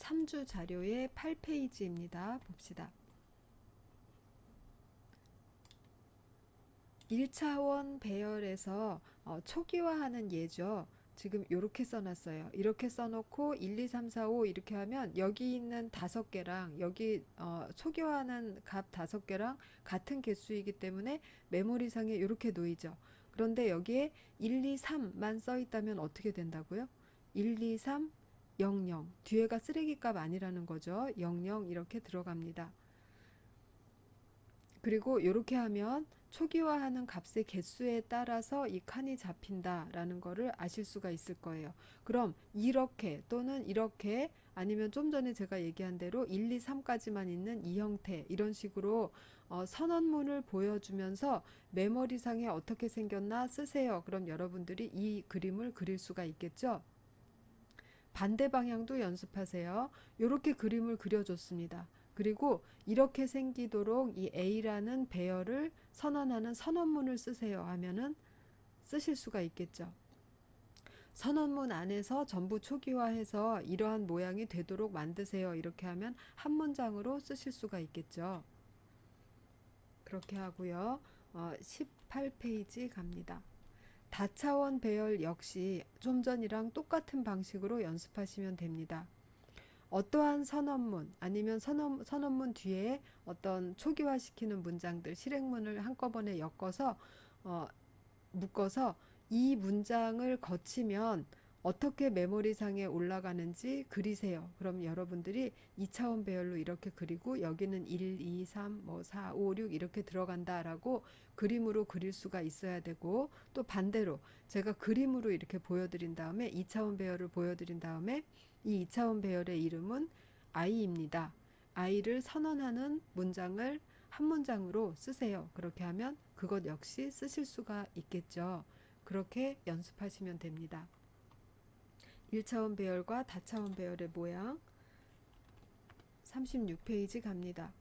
3주 자료의 8페이지입니다. 봅시다. 1차원 배열에서 초기화하는 예죠. 지금 이렇게 써놨어요. 이렇게 써놓고 1, 2, 3, 4, 5 이렇게 하면 여기 있는 5개랑 여기 초기화하는 값 5개랑 같은 개수이기 때문에 메모리상에 이렇게 놓이죠. 그런데 여기에 1, 2, 3만 써있다면 어떻게 된다고요? 1, 2, 3, 0, 0. 뒤에가 쓰레기값 아니라는 거죠. 0, 0 이렇게 들어갑니다. 그리고 이렇게 하면 초기화하는 값의 개수에 따라서 이 칸이 잡힌다라는 거를 아실 수가 있을 거예요. 그럼 이렇게 또는 이렇게 아니면 좀 전에 제가 얘기한 대로 1, 2, 3까지만 있는 이 형태 이런 식으로 선언문을 보여주면서 메모리상에 어떻게 생겼나 쓰세요. 그럼 여러분들이 이 그림을 그릴 수가 있겠죠. 반대 방향도 연습하세요. 이렇게 그림을 그려줬습니다. 그리고 이렇게 생기도록 이 A라는 배열을 선언하는 선언문을 쓰세요 하면은 쓰실 수가 있겠죠. 선언문 안에서 전부 초기화해서 이러한 모양이 되도록 만드세요. 이렇게 하면 한 문장으로 쓰실 수가 있겠죠. 그렇게 하고요. 18페이지 갑니다. 다차원 배열 역시 좀 전이랑 똑같은 방식으로 연습하시면 됩니다. 어떠한 선언문 아니면 선언문 뒤에 어떤 초기화시키는 문장들 실행문을 한꺼번에 엮어서 묶어서 이 문장을 거치면 어떻게 메모리상에 올라가는지 그리세요. 그럼 여러분들이 2차원 배열로 이렇게 그리고 여기는 1, 2, 3, 4, 5, 6 이렇게 들어간다라고 그림으로 그릴 수가 있어야 되고 또 반대로 제가 그림으로 이렇게 보여드린 다음에 2차원 배열을 보여드린 다음에 이 2차원 배열의 이름은 I입니다. I를 선언하는 문장을 한 문장으로 쓰세요. 그렇게 하면 그것 역시 쓰실 수가 있겠죠. 그렇게 연습하시면 됩니다. 1차원 배열과 다차원 배열의 모양 36페이지 갑니다.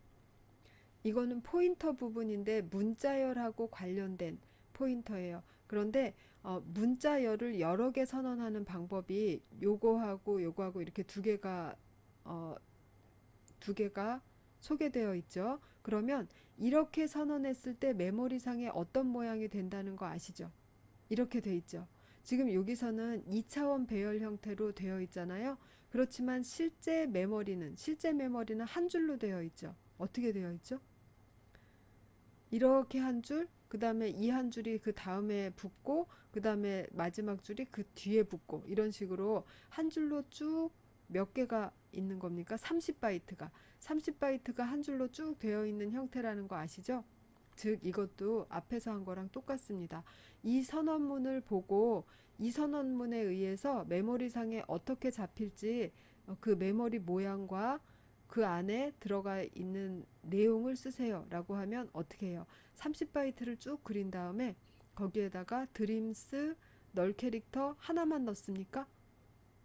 이거는 포인터 부분인데 문자열하고 관련된 포인터예요. 그런데 문자열을 여러 개 선언하는 방법이 요거하고 요거하고 이렇게 두 개가 소개되어 있죠. 그러면 이렇게 선언했을 때 메모리상에 어떤 모양이 된다는 거 아시죠? 이렇게 돼 있죠. 지금 여기서는 2차원 배열 형태로 되어 있잖아요. 그렇지만 실제 메모리는 한 줄로 되어 있죠. 어떻게 되어 있죠? 이렇게 한 줄, 그 다음에 이 한 줄이 그 다음에 붙고, 그 다음에 마지막 줄이 그 뒤에 붙고, 이런 식으로 한 줄로 쭉 몇 개가 있는 겁니까? 30바이트가. 30바이트가 한 줄로 쭉 되어 있는 형태라는 거 아시죠? 즉, 이것도 앞에서 한 거랑 똑같습니다. 이 선언문을 보고 이 선언문에 의해서 메모리상에 어떻게 잡힐지 그 메모리 모양과 그 안에 들어가 있는 내용을 쓰세요 라고 하면 어떻게 해요? 30바이트를 쭉 그린 다음에 거기에다가 드림스 널 캐릭터 하나만 넣습니까?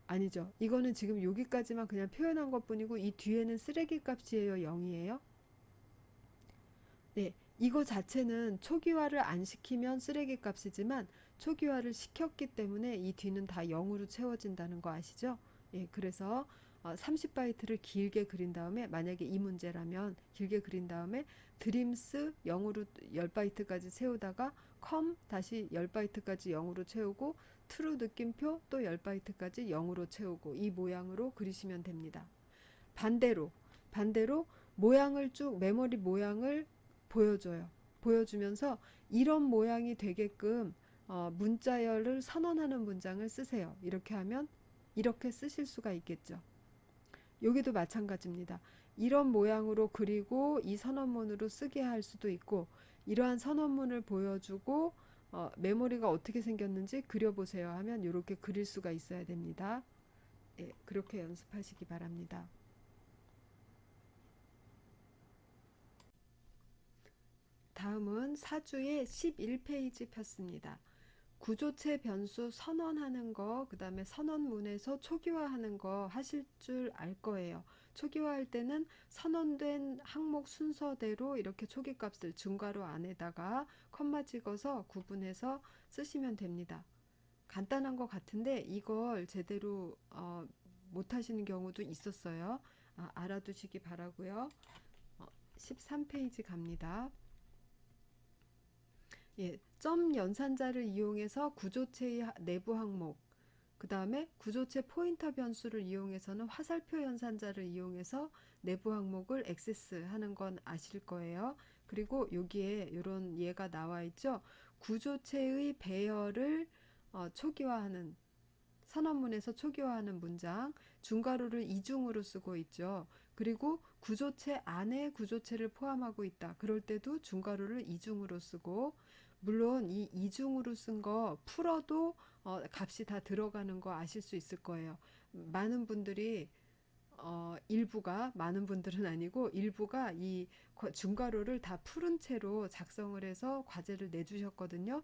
아니죠. 이거는 지금 여기까지만 그냥 표현한 것 뿐이고 이 뒤에는 쓰레기 값이에요? 0이에요? 네, 이거 자체는 초기화를 안 시키면 쓰레기 값이지만 초기화를 시켰기 때문에 이 뒤는 다 0으로 채워진다는 거 아시죠? 예, 그래서 30바이트를 길게 그린 다음에 만약에 이 문제라면 길게 그린 다음에 드림스 0으로 10바이트까지 채우다가 컴 다시 10바이트까지 0으로 채우고 트루 느낌표 또 10바이트까지 0으로 채우고 이 모양으로 그리시면 됩니다. 반대로 모양을 쭉 메모리 모양을 보여줘요. 보여주면서 이런 모양이 되게끔 문자열을 선언하는 문장을 쓰세요. 이렇게 하면 이렇게 쓰실 수가 있겠죠. 여기도 마찬가지입니다. 이런 모양으로 그리고 이 선언문으로 쓰게 할 수도 있고 이러한 선언문을 보여주고 메모리가 어떻게 생겼는지 그려보세요 하면 이렇게 그릴 수가 있어야 됩니다. 예, 그렇게 연습하시기 바랍니다. 다음은 사주의 11페이지 폈습니다. 구조체 변수 선언하는 거, 그 다음에 선언문에서 초기화하는 거 하실 줄 알 거예요. 초기화할 때는 선언된 항목 순서대로 이렇게 초기값을 증가로 안에다가 컴마 찍어서 구분해서 쓰시면 됩니다. 간단한 것 같은데 이걸 제대로 못 하시는 경우도 있었어요. 알아두시기 바라고요. 13페이지 갑니다. 예, 점 연산자를 이용해서 구조체의 내부 항목, 그 다음에 구조체 포인터 변수를 이용해서는 화살표 연산자를 이용해서 내부 항목을 액세스하는 건 아실 거예요. 그리고 여기에 이런 예가 나와 있죠. 구조체의 배열을 초기화하는, 선언문에서 초기화하는 문장, 중괄호를 이중으로 쓰고 있죠. 그리고 구조체 안에 구조체를 포함하고 있다. 그럴 때도 중괄호를 이중으로 쓰고, 물론 이 이중으로 쓴 거 풀어도 값이 다 들어가는 거 아실 수 있을 거예요. 많은 분들이 일부가, 많은 분들은 아니고 일부가 이 중괄호를 다 푸른 채로 작성을 해서 과제를 내주셨거든요.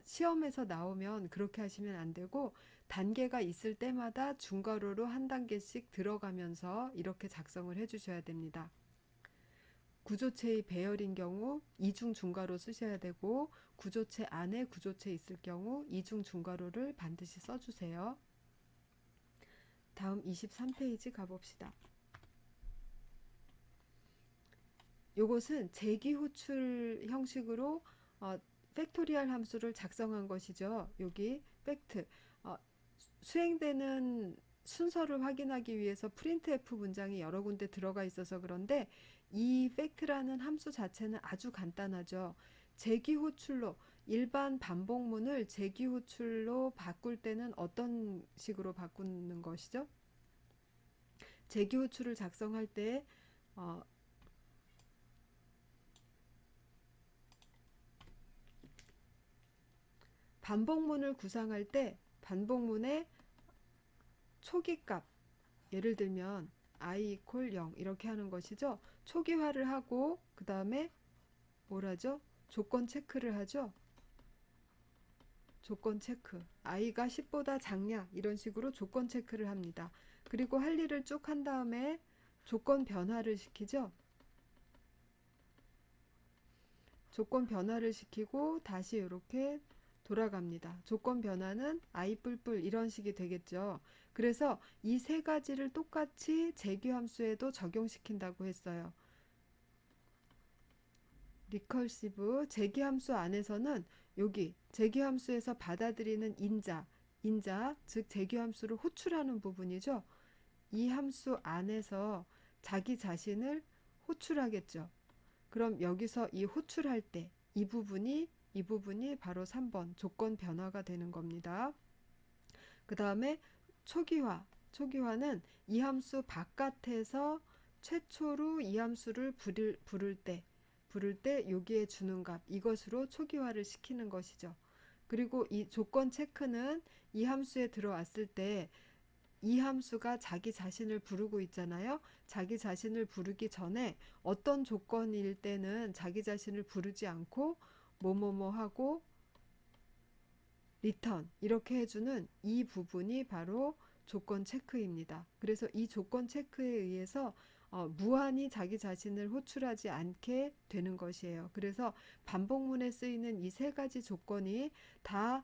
시험에서 나오면 그렇게 하시면 안 되고 단계가 있을 때마다 중괄호로 한 단계씩 들어가면서 이렇게 작성을 해주셔야 됩니다. 구조체의 배열인 경우 이중 중괄호 쓰셔야 되고, 구조체 안에 구조체 있을 경우 이중 중괄호를 반드시 써주세요. 다음 23페이지 가봅시다. 요것은 재기호출 형식으로 팩토리얼 함수를 작성한 것이죠. 여기 팩트, 수행되는 순서를 확인하기 위해서 printf 문장이 여러 군데 들어가 있어서 그런데 이 팩트라는 함수 자체는 아주 간단하죠. 재기호출로, 일반 반복문을 재기호출로 바꿀 때는 어떤 식으로 바꾸는 것이죠? 재기호출을 작성할 때 반복문을 구상할 때 반복문의 초기값, 예를 들면 i = 0 이렇게 하는 것이죠. 초기화를 하고 그 다음에 뭐라죠? 조건 체크를 하죠. 조건 체크. i가 10보다 작냐 이런 식으로 조건 체크를 합니다. 그리고 할 일을 쭉 한 다음에 조건 변화를 시키죠. 조건 변화를 시키고 다시 이렇게 돌아갑니다. 조건 변화는 i 뿔뿔 이런 식이 되겠죠. 그래서 이 세 가지를 똑같이 재규함수에도 적용시킨다고 했어요. 리컬시브 재규함수 안에서는 여기 재규함수에서 받아들이는 인자, 즉 재규함수를 호출하는 부분이죠. 이 함수 안에서 자기 자신을 호출하겠죠. 그럼 여기서 이 호출할 때 이 부분이 바로 3번 조건 변화가 되는 겁니다. 그 다음에 초기화는 이 함수 바깥에서 최초로 이 함수를 부를 때 여기에 주는 값, 이것으로 초기화를 시키는 것이죠. 그리고 이 조건 체크는 이 함수에 들어왔을 때 이 함수가 자기 자신을 부르고 있잖아요. 자기 자신을 부르기 전에 어떤 조건일 때는 자기 자신을 부르지 않고 뭐뭐뭐 하고 리턴 이렇게 해주는 이 부분이 바로 조건 체크입니다. 그래서 이 조건 체크에 의해서 무한히 자기 자신을 호출하지 않게 되는 것이에요. 그래서 반복문에 쓰이는 이 세 가지 조건이 다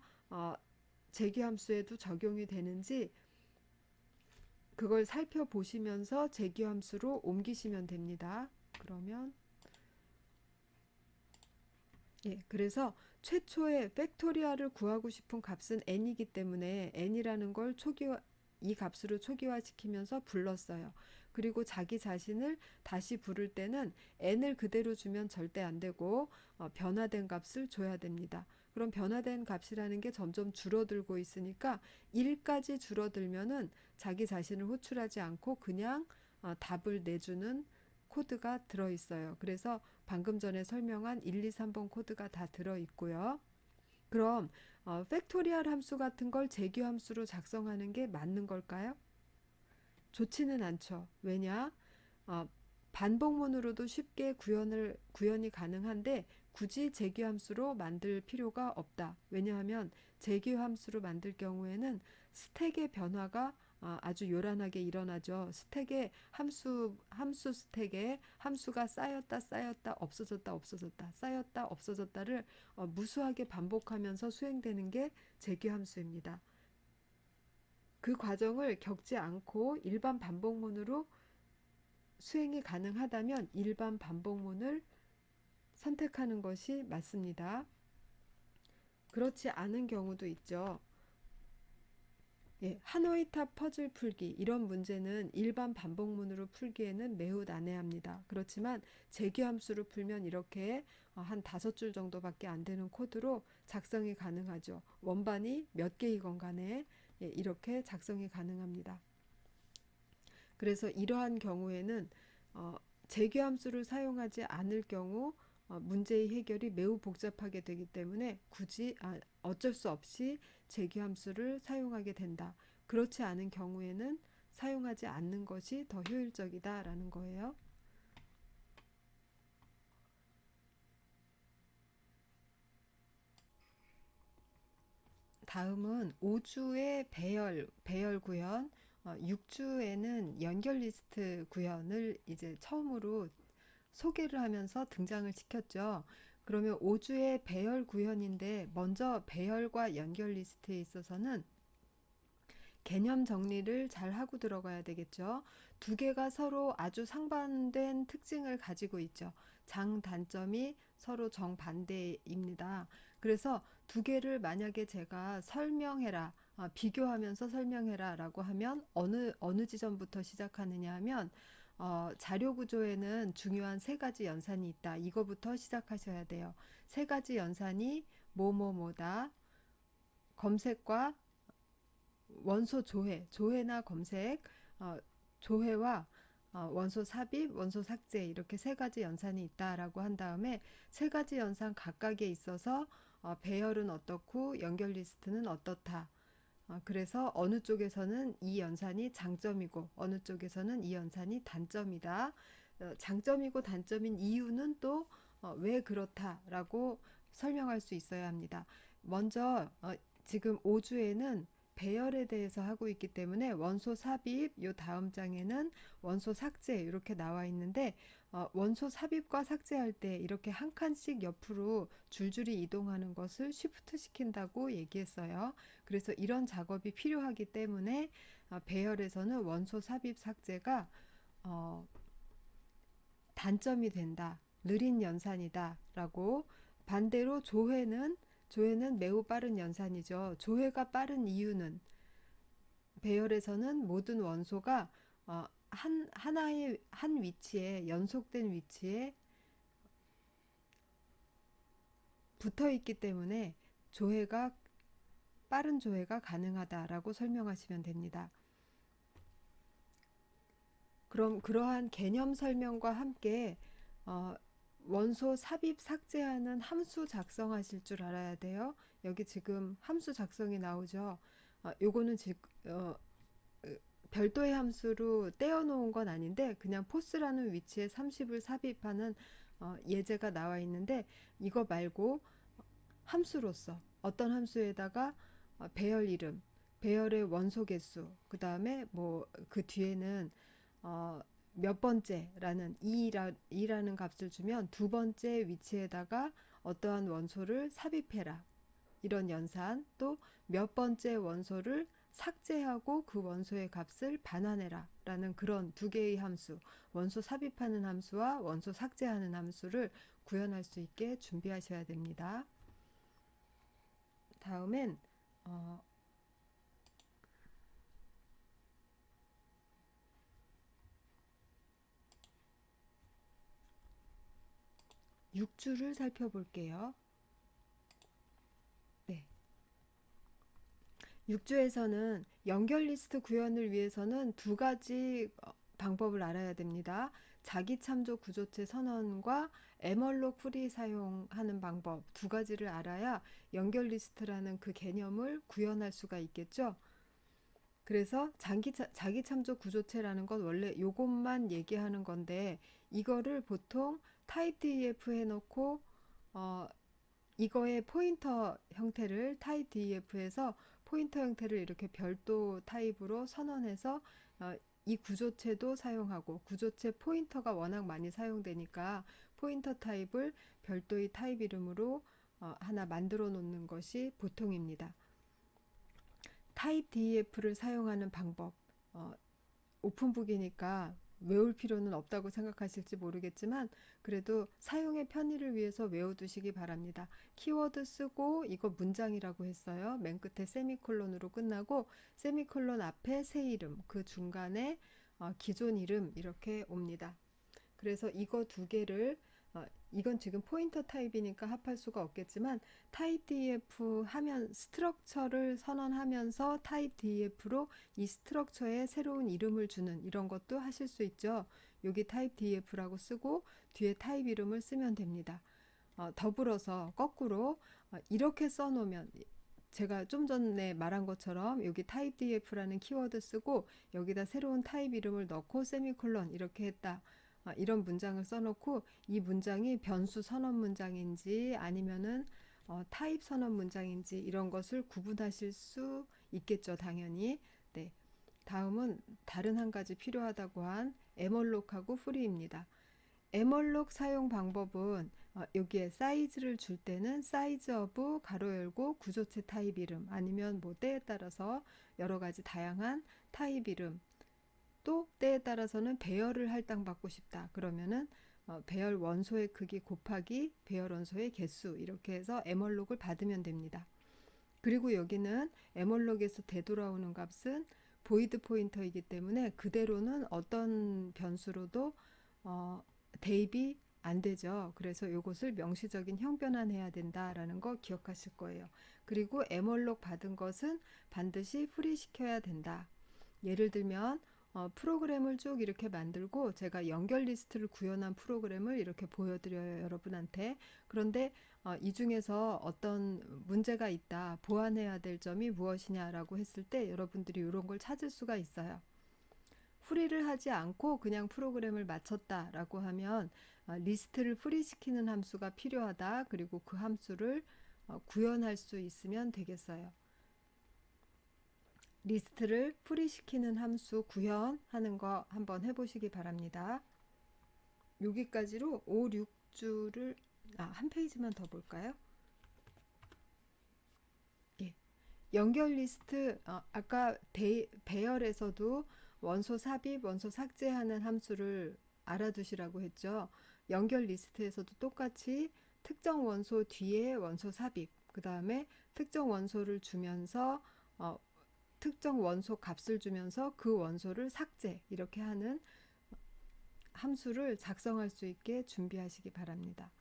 재규함수에도 적용이 되는지 그걸 살펴보시면서 재규함수로 옮기시면 됩니다. 그러면 그래서 최초의 팩토리얼을 구하고 싶은 값은 n이기 때문에 n이라는 걸 이 값으로 초기화시키면서 불렀어요. 그리고 자기 자신을 다시 부를 때는 n을 그대로 주면 절대 안 되고 변화된 값을 줘야 됩니다. 그럼 변화된 값이라는 게 점점 줄어들고 있으니까 1까지 줄어들면은 자기 자신을 호출하지 않고 그냥 답을 내주는 코드가 들어있어요. 그래서 방금 전에 설명한 1, 2, 3번 코드가 다 들어있고요. 그럼 팩토리얼 함수 같은 걸 재규함수로 작성하는 게 맞는 걸까요? 좋지는 않죠. 왜냐? 반복문으로도 쉽게 구현이 가능한데 굳이 재규함수로 만들 필요가 없다. 왜냐하면 재규함수로 만들 경우에는 스택의 변화가 아주 요란하게 일어나죠. 스택의 함수 스택에 함수가 쌓였다 없어졌다 쌓였다 없어졌다를 무수하게 반복하면서 수행되는 게 재규함수입니다. 그 과정을 겪지 않고 일반 반복문으로 수행이 가능하다면 일반 반복문을 선택하는 것이 맞습니다. 그렇지 않은 경우도 있죠. 예, 하노이탑 퍼즐 풀기 이런 문제는 일반 반복문으로 풀기에는 매우 난해합니다. 그렇지만 재규함수로 풀면 이렇게 한 5줄 정도밖에 안 되는 코드로 작성이 가능하죠. 원반이 몇 개이건 간에 이렇게 작성이 가능합니다. 그래서 이러한 경우에는 재규함수를 사용하지 않을 경우 문제의 해결이 매우 복잡하게 되기 때문에 굳이 어쩔 수 없이 재규함수를 사용하게 된다. 그렇지 않은 경우에는 사용하지 않는 것이 더 효율적이다라는 거예요. 다음은 5주의 배열 구현, 6주에는 연결 리스트 구현을 이제 처음으로 소개를 하면서 등장을 시켰죠. 그러면 5주의 배열 구현인데 먼저 배열과 연결 리스트에 있어서는 개념 정리를 잘 하고 들어가야 되겠죠. 두 개가 서로 아주 상반된 특징을 가지고 있죠. 장단점이 서로 정반대입니다. 그래서 두 개를 만약에 제가 설명해라, 비교하면서 설명해라 라고 하면 어느 지점부터 시작하느냐 하면 자료 구조에는 중요한 세 가지 연산이 있다. 이거부터 시작하셔야 돼요. 세 가지 연산이 뭐뭐뭐다. 검색과 원소 조회나 검색, 조회와 원소 삽입, 원소 삭제 이렇게 세 가지 연산이 있다라고 한 다음에 세 가지 연산 각각에 있어서 배열은 어떻고 연결 리스트는 어떻다. 그래서 어느 쪽에서는 이 연산이 장점이고 어느 쪽에서는 이 연산이 단점이다. 장점이고 단점인 이유는 또 왜 그렇다라고 설명할 수 있어야 합니다. 먼저 지금 5주에는 배열에 대해서 하고 있기 때문에 원소 삽입, 요 다음 장에는 원소 삭제 이렇게 나와 있는데 원소 삽입과 삭제할 때 이렇게 한 칸씩 옆으로 줄줄이 이동하는 것을 쉬프트 시킨다고 얘기했어요. 그래서 이런 작업이 필요하기 때문에 배열에서는 원소 삽입 삭제가 어, 단점이 된다. 느린 연산이다. 라고 반대로 조회는 매우 빠른 연산이죠. 조회가 빠른 이유는 배열에서는 모든 원소가 하나의 한 위치에 연속된 위치에 붙어 있기 때문에 조회가 빠른 조회가 가능하다라고 설명하시면 됩니다. 그럼 그러한 개념 설명과 함께 어, 원소 삽입 삭제하는 함수 작성하실 줄 알아야 돼요. 여기 지금 함수 작성이 나오죠. 요거는 지금 별도의 함수로 떼어놓은 건 아닌데 그냥 포스라는 위치에 30을 삽입하는 예제가 나와 있는데 이거 말고 함수로서 어떤 함수에다가 배열 이름, 배열의 원소 개수, 그 다음에 뭐 그 뒤에는 어, 몇 번째라는 이라는 값을 주면 두 번째 위치에다가 어떠한 원소를 삽입해라. 이런 연산 또 몇 번째 원소를 삭제하고 그 원소의 값을 반환해라 라는 그런 두 개의 함수, 원소 삽입하는 함수와 원소 삭제하는 함수를 구현할 수 있게 준비하셔야 됩니다. 다음엔 6주를 살펴볼게요. 네. 6주에서는 연결 리스트 구현을 위해서는 두 가지 방법을 알아야 됩니다. 자기 참조 구조체 선언과 에멀록 풀이 사용하는 방법 두 가지를 알아야 연결 리스트라는 그 개념을 구현할 수가 있겠죠. 그래서 자기 참조 구조체라는 건 원래 요것만 얘기하는 건데 이거를 보통 타입 DEF 해놓고 어, 이거의 포인터 형태를 타입 DEF에서 포인터 형태를 이렇게 별도 타입으로 선언해서 이 구조체도 사용하고 구조체 포인터가 워낙 많이 사용되니까 포인터 타입을 별도의 타입 이름으로 하나 만들어 놓는 것이 보통입니다. 타입 DEF를 사용하는 방법, 어, 오픈북이니까 외울 필요는 없다고 생각하실지 모르겠지만 그래도 사용의 편의를 위해서 외워두시기 바랍니다. 키워드 쓰고 이거 문장이라고 했어요. 맨 끝에 세미콜론으로 끝나고 세미콜론 앞에 새 이름, 그 중간에 기존 이름 이렇게 옵니다. 그래서 이거 두 개를 이건 지금 포인터 타입이니까 합할 수가 없겠지만 타입 def 하면 스트럭처를 선언하면서 타입 def로 이 스트럭처에 새로운 이름을 주는 이런 것도 하실 수 있죠. 여기 타입 def라고 쓰고 뒤에 타입 이름을 쓰면 됩니다. 더불어서 거꾸로 이렇게 써놓으면 제가 좀 전에 말한 것처럼 여기 타입 def라는 키워드 쓰고 여기다 새로운 타입 이름을 넣고 세미콜론 이렇게 했다. 이런 문장을 써놓고 이 문장이 변수 선언 문장인지 아니면은 타입 선언 문장인지 이런 것을 구분하실 수 있겠죠, 당연히. 네. 다음은 다른 한 가지 필요하다고 한 에멀록하고 프리입니다. 에멀록 사용 방법은 여기에 사이즈를 줄 때는 사이즈 오브 가로 열고 구조체 타입 이름 아니면 뭐 때에 따라서 여러 가지 다양한 타입 이름 또 때에 따라서는 배열을 할당받고 싶다. 그러면은 배열 원소의 크기 곱하기 배열 원소의 개수 이렇게 해서 에멀록을 받으면 됩니다. 그리고 여기는 에멀록에서 되돌아오는 값은 보이드 포인터이기 때문에 그대로는 어떤 변수로도 대입이 안 되죠. 그래서 이것을 명시적인 형변환해야 된다라는 거 기억하실 거예요. 그리고 에멀록 받은 것은 반드시 프리시켜야 된다. 예를 들면 프로그램을 쭉 이렇게 만들고 제가 연결 리스트를 구현한 프로그램을 이렇게 보여드려요, 여러분한테. 그런데 이 중에서 어떤 문제가 있다, 보완해야 될 점이 무엇이냐라고 했을 때 여러분들이 이런 걸 찾을 수가 있어요. 프리를 하지 않고 그냥 프로그램을 마쳤다라고 하면 리스트를 프리시키는 함수가 필요하다. 그리고 그 함수를 구현할 수 있으면 되겠어요. 리스트를 프리시키는 함수 구현하는 거 한번 해보시기 바랍니다. 여기까지로 5, 6주를 한 페이지만 더 볼까요? 예. 연결 리스트 아까 배열에서도 원소 삽입, 원소 삭제하는 함수를 알아두시라고 했죠. 연결 리스트에서도 똑같이 특정 원소 뒤에 원소 삽입, 그 다음에 특정 원소를 주면서 특정 원소 값을 주면서 그 원소를 삭제 이렇게 하는 함수를 작성할 수 있게 준비하시기 바랍니다.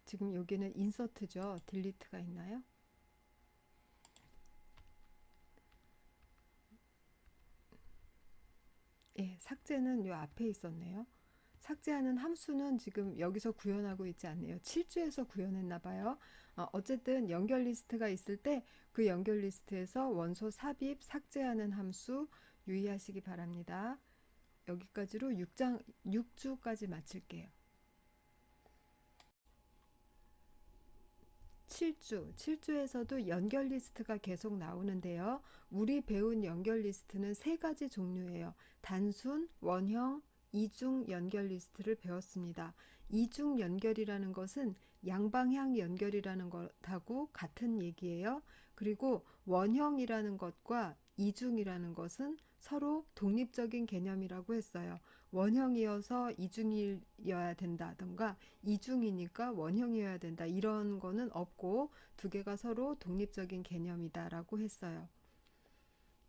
지금 여기는 인서트죠. 딜리트가 있나요? 예, 삭제는 요 앞에 있었네요. 삭제하는 함수는 지금 여기서 구현하고 있지 않네요. 7주에서 구현했나 봐요. 어쨌든 연결 리스트가 있을 때 그 연결 리스트에서 원소 삽입, 삭제하는 함수 유의하시기 바랍니다. 여기까지로 6주까지 마칠게요. 7주에서도 연결 리스트가 계속 나오는데요. 우리 배운 연결 리스트는 세 가지 종류예요. 단순, 원형, 이중 연결 리스트를 배웠습니다. 이중 연결이라는 것은 양방향 연결이라는 것하고 같은 얘기예요. 그리고 원형이라는 것과 이중이라는 것은 서로 독립적인 개념이라고 했어요. 원형이어서 이중이어야 된다던가 이중이니까 원형이어야 된다 이런 거는 없고 두 개가 서로 독립적인 개념이다라고 했어요.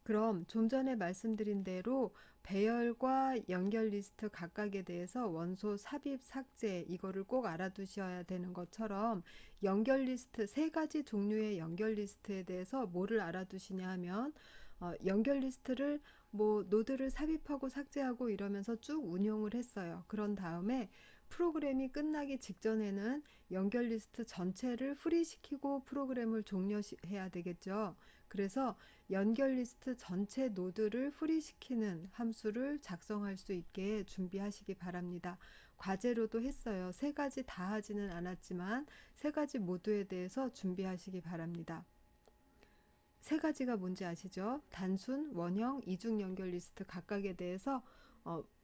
그럼 좀 전에 말씀드린 대로 배열과 연결 리스트 각각에 대해서 원소 삽입, 삭제 이거를 꼭 알아두셔야 되는 것처럼 연결 리스트 세 가지 종류의 연결 리스트에 대해서 뭐를 알아두시냐 하면 연결 리스트를 뭐 노드를 삽입하고 삭제하고 이러면서 쭉 운용을 했어요. 그런 다음에 프로그램이 끝나기 직전에는 연결 리스트 전체를 프리시키고 프로그램을 종료해야 되겠죠. 그래서 연결 리스트 전체 노드를 프리시키는 함수를 작성할 수 있게 준비하시기 바랍니다. 과제로도 했어요. 세 가지 다 하지는 않았지만 세 가지 모두에 대해서 준비하시기 바랍니다. 세 가지가 뭔지 아시죠? 단순, 원형, 이중 연결 리스트 각각에 대해서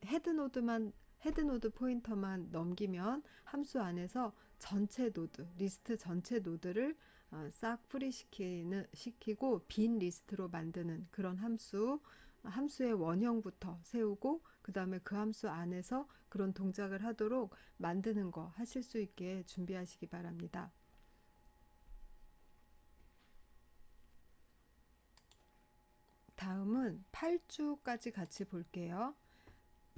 헤드노드 포인터만 넘기면 함수 안에서 전체 노드, 리스트 전체 노드를 싹 시키고 빈 리스트로 만드는 그런 함수의 원형부터 세우고 그 다음에 그 함수 안에서 그런 동작을 하도록 만드는 거 하실 수 있게 준비하시기 바랍니다. 다음은 8주까지 같이 볼게요.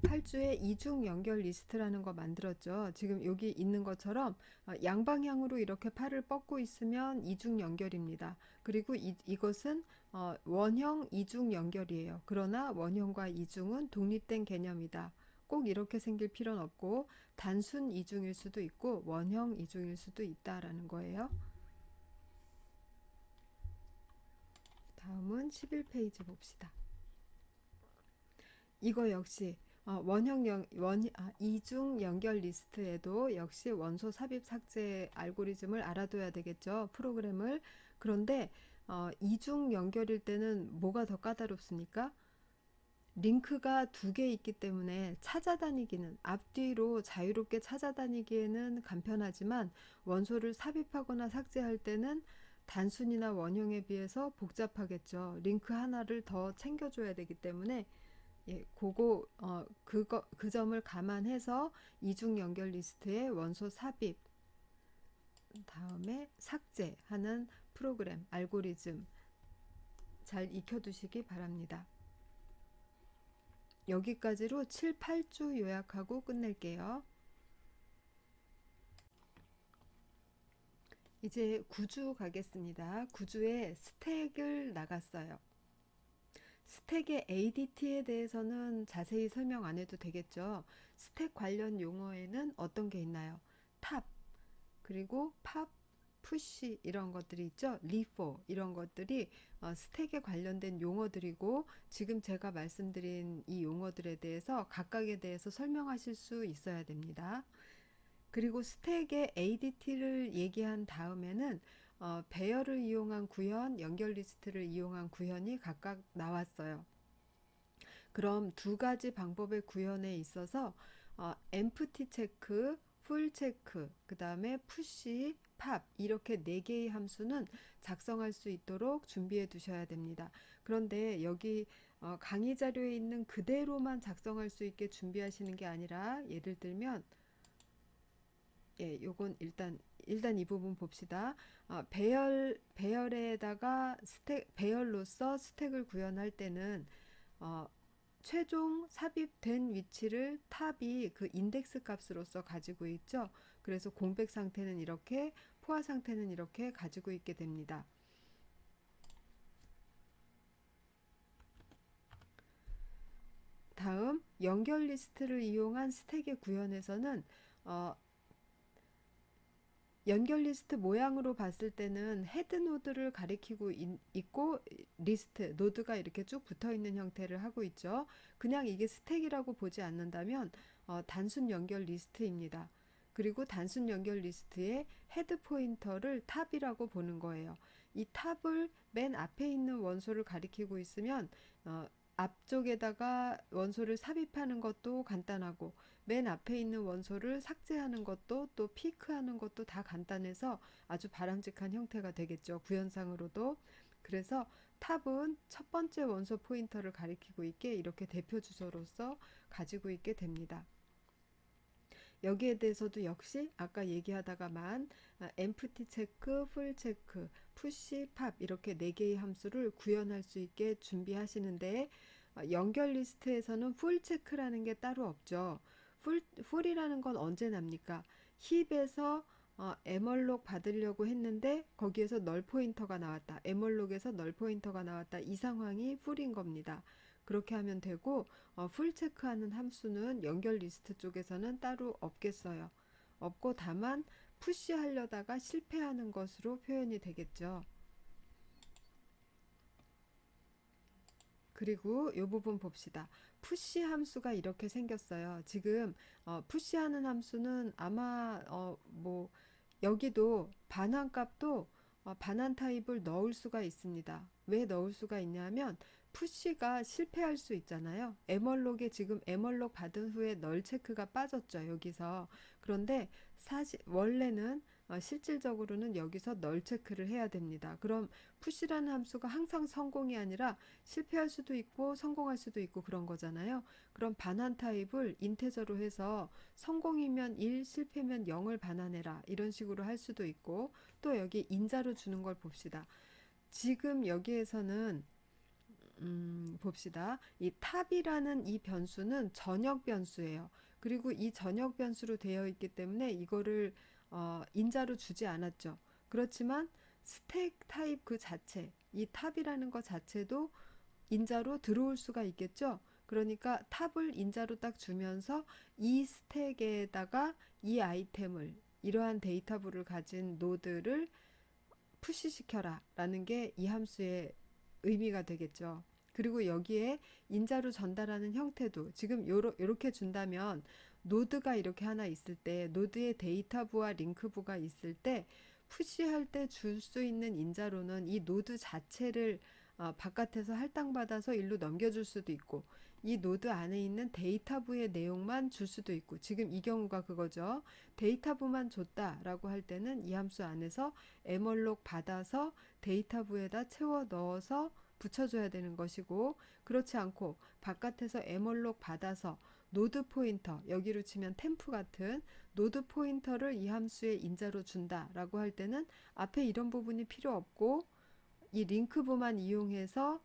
8주에 이중 연결 리스트라는 거 만들었죠. 지금 여기 있는 것처럼 양방향으로 이렇게 팔을 뻗고 있으면 이중 연결입니다. 그리고 이것은 원형 이중 연결이에요. 그러나 원형과 이중은 독립된 개념이다. 꼭 이렇게 생길 필요는 없고 단순 이중일 수도 있고 원형 이중일 수도 있다라는 거예요. 다음은 11페이지 봅시다. 이거 역시 이중 연결 리스트에도 역시 원소 삽입 삭제 알고리즘을 알아둬야 되겠죠. 프로그램을. 그런데 이중 연결일 때는 뭐가 더 까다롭습니까? 링크가 두 개 있기 때문에 찾아다니기는 앞뒤로 자유롭게 찾아다니기에는 간편하지만 원소를 sab입하거나 삭제할 때는 단순이나 원형에 비해서 복잡하겠죠. 링크 하나를 더 챙겨줘야 되기 때문에 그 점을 감안해서 이중 연결 리스트에 원소 삽입 다음에 삭제하는 프로그램 알고리즘 잘 익혀두시기 바랍니다. 여기까지로 7, 8주 요약하고 끝낼게요. 이제 9주 가겠습니다. 9주에 스택을 나갔어요. 스택의 ADT에 대해서는 자세히 설명 안 해도 되겠죠. 스택 관련 용어에는 어떤 게 있나요? 탑, 그리고 팝, 푸시 이런 것들이 있죠. 리포 이런 것들이 스택에 관련된 용어들이고 지금 제가 말씀드린 이 용어들에 대해서 각각에 대해서 설명하실 수 있어야 됩니다. 그리고 스택의 ADT를 얘기한 다음에는 배열을 이용한 구현, 연결 리스트를 이용한 구현이 각각 나왔어요. 그럼 두 가지 방법의 구현에 있어서 empty 체크, full 체크, 그 다음에 푸시, 팝 이렇게 네 개의 함수는 작성할 수 있도록 준비해 두셔야 됩니다. 그런데 여기 강의 자료에 있는 그대로만 작성할 수 있게 준비하시는 게 아니라 예를 들면 요건 일단 이 부분 봅시다. 배열에다가 배열로서 스택을 구현할 때는 최종 삽입된 위치를 탑이 그 인덱스 값으로서 가지고 있죠. 그래서 공백 상태는 이렇게, 포화 상태는 이렇게 가지고 있게 됩니다. 다음 연결 리스트를 이용한 스택의 구현에서는 연결 리스트 모양으로 봤을 때는 헤드 노드를 가리키고 있고 리스트, 노드가 이렇게 쭉 붙어 있는 형태를 하고 있죠. 그냥 이게 스택이라고 보지 않는다면 단순 연결 리스트입니다. 그리고 단순 연결 리스트의 헤드 포인터를 탑이라고 보는 거예요. 이 탑을 맨 앞에 있는 원소를 가리키고 있으면 앞쪽에다가 원소를 삽입하는 것도 간단하고 맨 앞에 있는 원소를 삭제하는 것도 또 피크하는 것도 다 간단해서 아주 바람직한 형태가 되겠죠. 구현상으로도. 그래서 탑은 첫 번째 원소 포인터를 가리키고 있게 이렇게 대표 주소로서 가지고 있게 됩니다. 여기에 대해서도 역시 아까 얘기하다가만 empty 체크, full 체크, 푸시, 팝 이렇게 네 개의 함수를 구현할 수 있게 준비하시는데 연결 리스트에서는 full 체크라는 게 따로 없죠. full이라는 건 언제 납니까? 힙에서 에멀록 받으려고 했는데 거기에서 널 포인터가 나왔다. 에멀록에서 널 포인터가 나왔다. 이 상황이 full인 겁니다. 그렇게 하면 되고 풀 체크하는 함수는 연결 리스트 쪽에서는 따로 없겠어요. 없고 다만 푸시하려다가 실패하는 것으로 표현이 되겠죠. 그리고 이 부분 봅시다. 푸시 함수가 이렇게 생겼어요. 지금 푸시하는 함수는 아마 뭐 여기도 반환값도 반환 타입을 넣을 수가 있습니다. 왜 넣을 수가 있냐면 푸시가 실패할 수 있잖아요. 에멀록에 지금 에멀록 받은 후에 널 체크가 빠졌죠. 여기서. 그런데 사실 원래는 실질적으로는 여기서 널 체크를 해야 됩니다. 그럼 푸시라는 함수가 항상 성공이 아니라 실패할 수도 있고 성공할 수도 있고 그런 거잖아요. 그럼 반환 타입을 인테저로 해서 성공이면 1, 실패면 0을 반환해라 이런 식으로 할 수도 있고, 또 여기 인자로 주는 걸 봅시다. 지금 여기에서는 봅시다. 이 탑이라는 이 변수는 전역 변수예요. 그리고 이 전역 변수로 되어 있기 때문에 이거를 인자로 주지 않았죠. 그렇지만 스택 타입 그 자체, 이 탑이라는 것 자체도 인자로 들어올 수가 있겠죠. 그러니까 탑을 인자로 딱 주면서 이 스택에다가 이 아이템을, 이러한 데이터부를 가진 노드를 푸시시켜라 라는 게 이 함수의 의미가 되겠죠. 그리고 여기에 인자로 전달하는 형태도 지금 요렇게 준다면, 노드가 이렇게 하나 있을 때, 노드의 데이터부와 링크부가 있을 때 푸시할 때 줄 수 있는 인자로는 이 노드 자체를 바깥에서 할당받아서 일로 넘겨줄 수도 있고, 이 노드 안에 있는 데이터부의 내용만 줄 수도 있고, 지금 이 경우가 그거죠. 데이터부만 줬다라고 할 때는 이 함수 안에서 에멀록 받아서 데이터부에다 채워 넣어서 붙여줘야 되는 것이고, 그렇지 않고 바깥에서 에멀록 받아서 노드 포인터, 여기로 치면 템프 같은 노드 포인터를 이 함수에 인자로 준다라고 할 때는 앞에 이런 부분이 필요 없고 이 링크부만 이용해서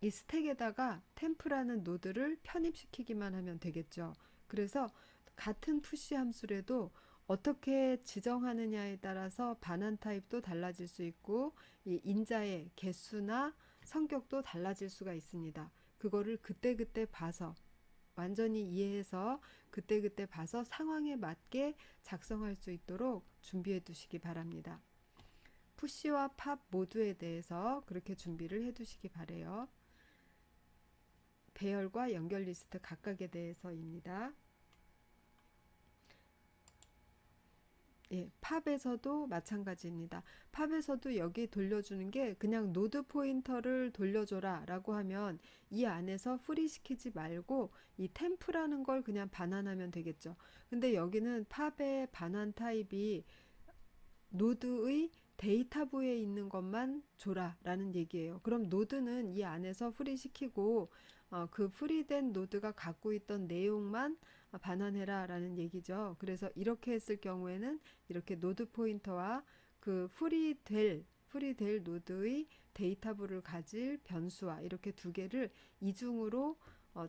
이 스택에다가 템프라는 노드를 편입시키기만 하면 되겠죠. 그래서 같은 푸시 함수라도 어떻게 지정하느냐에 따라서 반환 타입도 달라질 수 있고, 이 인자의 개수나 성격도 달라질 수가 있습니다. 그거를 그때그때 봐서, 완전히 이해해서 그때그때 봐서 상황에 맞게 작성할 수 있도록 준비해 두시기 바랍니다. 푸시와 팝 모두에 대해서 그렇게 준비를 해 두시기 바래요. 배열과 연결 리스트 각각에 대해서입니다. 예, 팝에서도 마찬가지입니다. 팝에서도 여기 돌려주는 게 그냥 노드 포인터를 돌려줘라 라고 하면 이 안에서 프리시키지 말고 이 템프라는 걸 그냥 반환하면 되겠죠. 근데 여기는 팝의 반환 타입이 노드의 데이터부에 있는 것만 줘라 라는 얘기예요. 그럼 노드는 이 안에서 프리시키고 그 프리된 노드가 갖고 있던 내용만 반환해라 라는 얘기죠. 그래서 이렇게 했을 경우에는 이렇게 노드 포인터와 그 프리될 노드의 데이터부를 가질 변수와 이렇게 두 개를 이중으로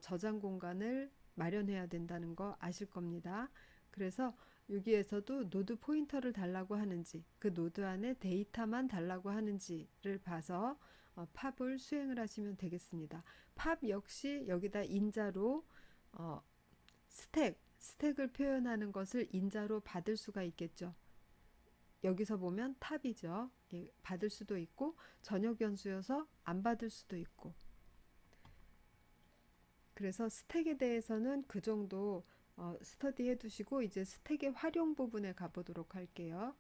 저장 공간을 마련해야 된다는 거 아실 겁니다. 그래서 여기에서도 노드 포인터를 달라고 하는지, 그 노드 안에 데이터만 달라고 하는지를 봐서 팝을 수행을 하시면 되겠습니다. 팝 역시 여기다 인자로 스택을 표현하는 것을 인자로 받을 수가 있겠죠. 여기서 보면 탑이죠. 예, 받을 수도 있고 전역 변수여서 안 받을 수도 있고. 그래서 스택에 대해서는 그 정도 스터디 해두시고, 이제 스택의 활용 부분에 가보도록 할게요.